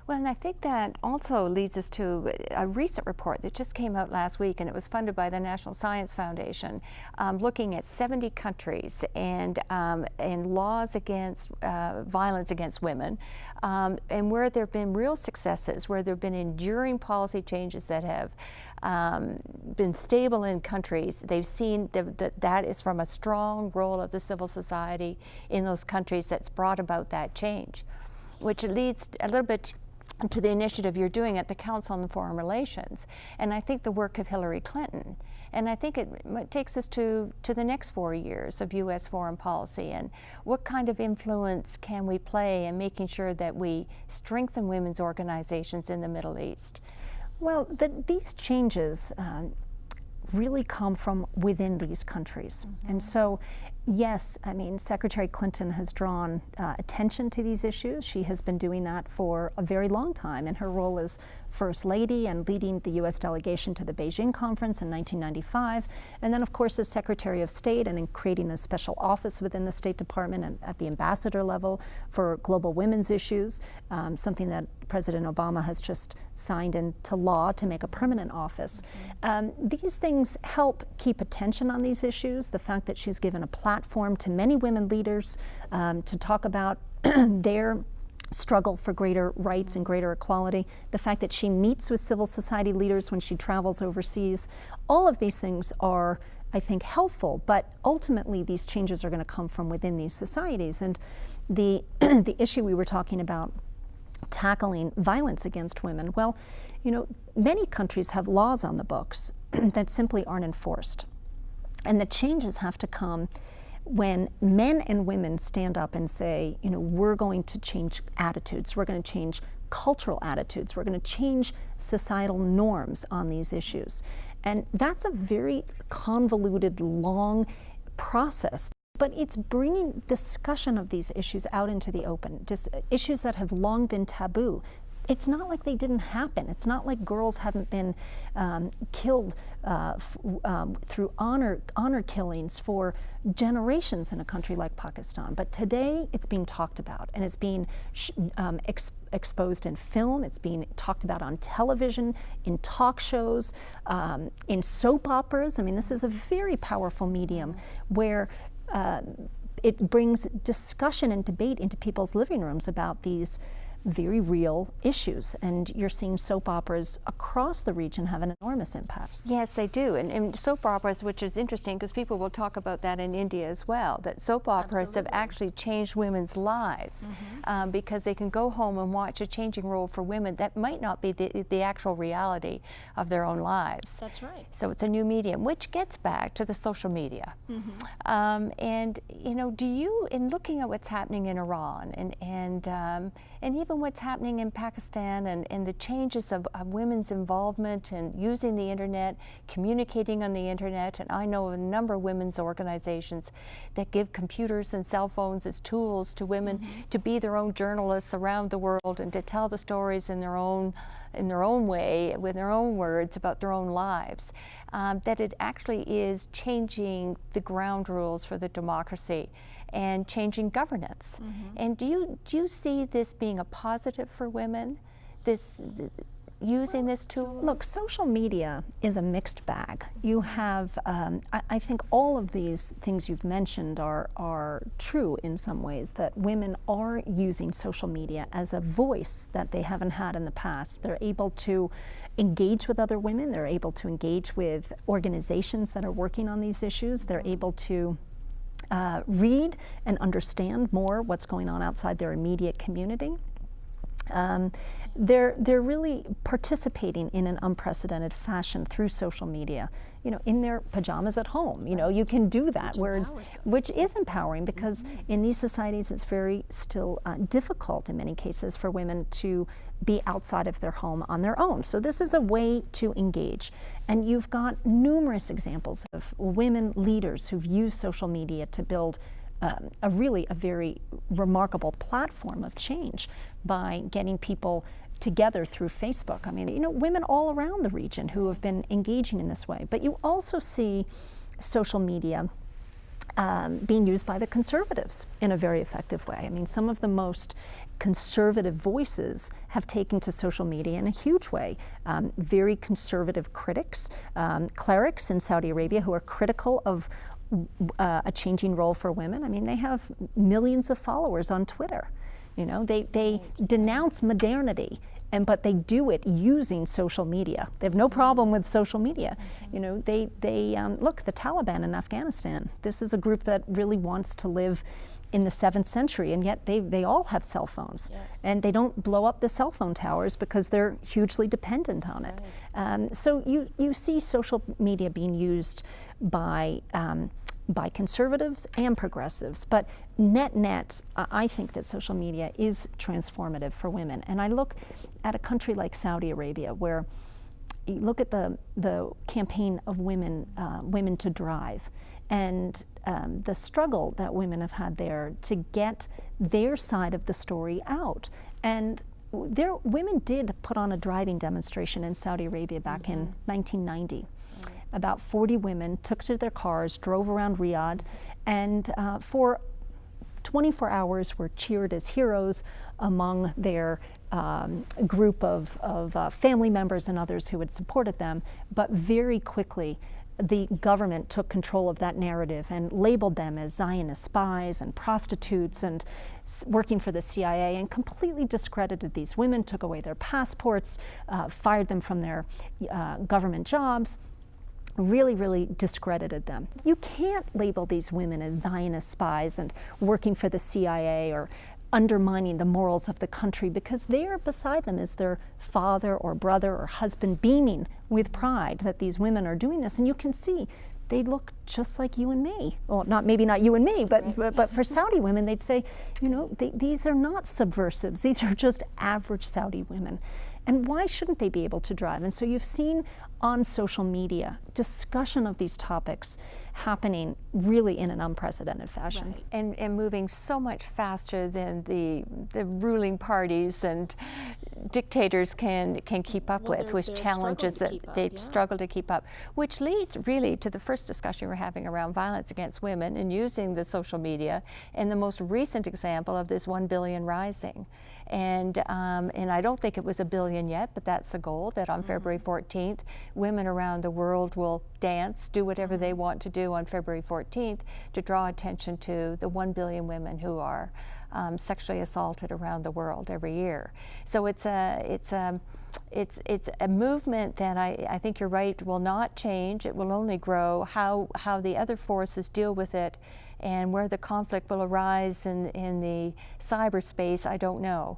Well, and I think that also leads us to a recent report that just came out last week, and it was funded by the National Science Foundation, looking at 70 countries and laws against violence against women, and where there have been real successes, where there have been enduring policy changes that have been stable in countries. They've seen that is from a strong role of the civil society in those countries that's brought about that change, which leads a little bit to the initiative you're doing at the Council on Foreign Relations, and I think the work of Hillary Clinton. And I think it takes us to the next 4 years of U.S. foreign policy, and what kind of influence can we play in making sure that we strengthen women's organizations in the Middle East? Well, these changes really come from within these countries. Mm-hmm. And so, yes, I mean, Secretary Clinton has drawn attention to these issues. She has been doing that for a very long time in her role as First Lady and leading the U.S. delegation to the Beijing Conference in 1995. And then, of course, as Secretary of State and in creating a special office within the State Department and at the ambassador level for global women's issues, something that President Obama has just signed into law to make a permanent office. Mm-hmm. These things help keep attention on these issues. The fact that she's given a platform to many women leaders to talk about their struggle for greater rights and greater equality, the fact that she meets with civil society leaders when she travels overseas, all of these things are, I think, helpful, but ultimately these changes are going to come from within these societies. And the issue we were talking about, tackling violence against women, well, you know, many countries have laws on the books that simply aren't enforced. And the changes have to come when men and women stand up and say, you know, we're going to change attitudes, we're going to change cultural attitudes, we're going to change societal norms on these issues. And that's a very convoluted, long process. But it's bringing discussion of these issues out into the open, just issues that have long been taboo. It's not like they didn't happen. It's not like girls haven't been killed through honor killings for generations in a country like Pakistan. But today it's being talked about, and it's being exposed in film. It's being talked about on television, in talk shows, in soap operas. I mean, this is a very powerful medium where it brings discussion and debate into people's living rooms about these very real issues, and you're seeing soap operas across the region have an enormous impact. Yes, they do, and soap operas, which is interesting because people will talk about that in India as well, that soap operas Absolutely. have actually changed women's lives. Mm-hmm. Because they can go home and watch a changing role for women that might not be the actual reality of their own lives. That's right. So it's a new medium, which gets back to the social media. Mm-hmm. And you know, do you, in looking at what's happening in Iran and even what's happening in Pakistan and the changes of women's involvement and using the internet, communicating on the internet, and I know a number of women's organizations that give computers and cell phones as tools to women mm-hmm. to be their own journalists around the world and to tell the stories in their own way, with their own words about their own lives, that it actually is changing the ground rules for the democracy and changing governance. Mm-hmm. And do you see this being a positive for women, using this tool? Look, social media is a mixed bag. You have, I think all of these things you've mentioned are true in some ways, that women are using social media as a voice that they haven't had in the past. They're able to engage with other women, they're able to engage with organizations that are working on these issues, they're able to read and understand more what's going on outside their immediate community. They're really participating in an unprecedented fashion through social media, you know, in their pajamas at home. You know, you can do that, which is empowering, because mm-hmm. in these societies it's very still difficult in many cases for women to be outside of their home on their own. So this is a way to engage. And you've got numerous examples of women leaders who've used social media to build a very remarkable platform of change by getting people together through Facebook. I mean, you know, women all around the region who have been engaging in this way. But you also see social media being used by the conservatives in a very effective way. I mean, some of the most conservative voices have taken to social media in a huge way. Very conservative critics, clerics in Saudi Arabia who are critical of a changing role for women. I mean, they have millions of followers on Twitter. You know, they denounce modernity, but they do it using social media. They have no problem with social media. You know, they look, the Taliban in Afghanistan, this is a group that really wants to live in the 7th century, and yet they all have cell phones. Yes. And they don't blow up the cell phone towers because they're hugely dependent on it. Right. So you see social media being used by conservatives and progressives, but net, I think that social media is transformative for women. And I look at a country like Saudi Arabia, where you look at the campaign of women to drive, and the struggle that women have had there to get their side of the story out. And women did put on a driving demonstration in Saudi Arabia back in 1990. About 40 women took to their cars, drove around Riyadh, and for 24 hours were cheered as heroes among their group of family members and others who had supported them. But very quickly, the government took control of that narrative and labeled them as Zionist spies and prostitutes and working for the CIA, and completely discredited these women, took away their passports, fired them from their government jobs. Really discredited them. You can't label these women as Zionist spies and working for the CIA or undermining the morals of the country, because there beside them is their father or brother or husband beaming with pride that these women are doing this. And you can see they look just like you and me. Well, maybe not you and me, but for Saudi women, they'd say, you know, these are not subversives. These are just average Saudi women. And why shouldn't they be able to drive? And so you've seen on social media discussion of these topics happening really in an unprecedented fashion. Right. And moving so much faster than the ruling parties and dictators can keep up with, which challenges that they struggle to keep up, which leads really to the first discussion we're having around violence against women and using the social media, and the most recent example of this 1 billion rising. And I don't think it was 1 billion yet, but that's the goal, that on February 14th, women around the world will dance, do whatever they want to do on February 14th to draw attention to the 1 billion women who are sexually assaulted around the world every year. So it's a movement that I think you're right will not change. It will only grow. How the other forces deal with it and where the conflict will arise in the cyberspace, I don't know.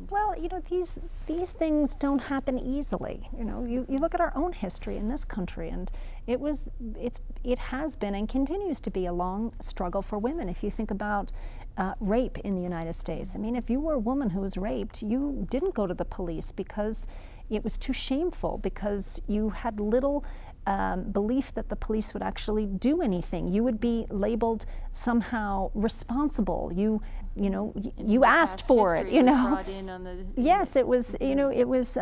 Well, you know, these things don't happen easily. You know, you look at our own history in this country, and it has been and continues to be a long struggle for women. If you think about rape in the United States, I mean, if you were a woman who was raped, you didn't go to the police because it was too shameful, because you had little belief that the police would actually do anything. You would be labeled somehow responsible. You asked for it. You know. Yes, it was. You know, it was.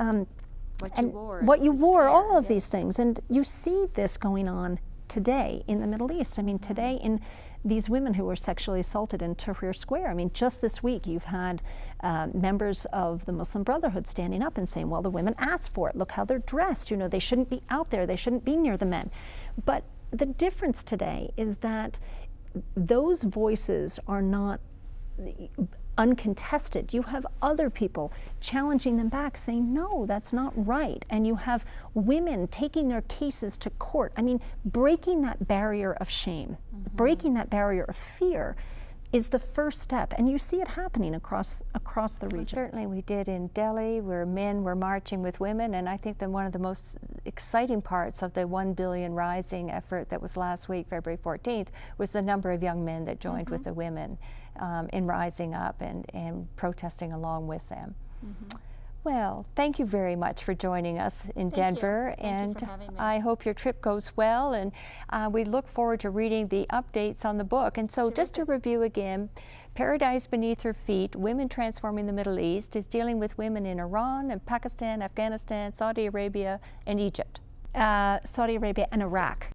What you wore, all of these things, and you see this going on today in the Middle East. I mean, today in these women who were sexually assaulted in Tahrir Square. I mean, just this week you've had members of the Muslim Brotherhood standing up and saying, well, the women asked for it. Look how they're dressed. You know, they shouldn't be out there. They shouldn't be near the men. But the difference today is that those voices are not uncontested. You have other people challenging them back, saying, no, that's not right. And you have women taking their cases to court. I mean, breaking that barrier of shame, breaking that barrier of fear is the first step. And you see it happening across the region. Well, certainly we did in Delhi, where men were marching with women. And I think that one of the most exciting parts of the 1 billion rising effort that was last week, February 14th, was the number of young men that joined with the women in rising up and protesting along with them. Well, thank you very much for joining us in Denver. Thank you for having me. I hope your trip goes well, and we look forward to reading the updates on the book. And so just to review again, Paradise Beneath Her Feet, Women Transforming the Middle East, is dealing with women in Iran and Pakistan, Afghanistan, Saudi Arabia, and Egypt. Saudi Arabia and Iraq.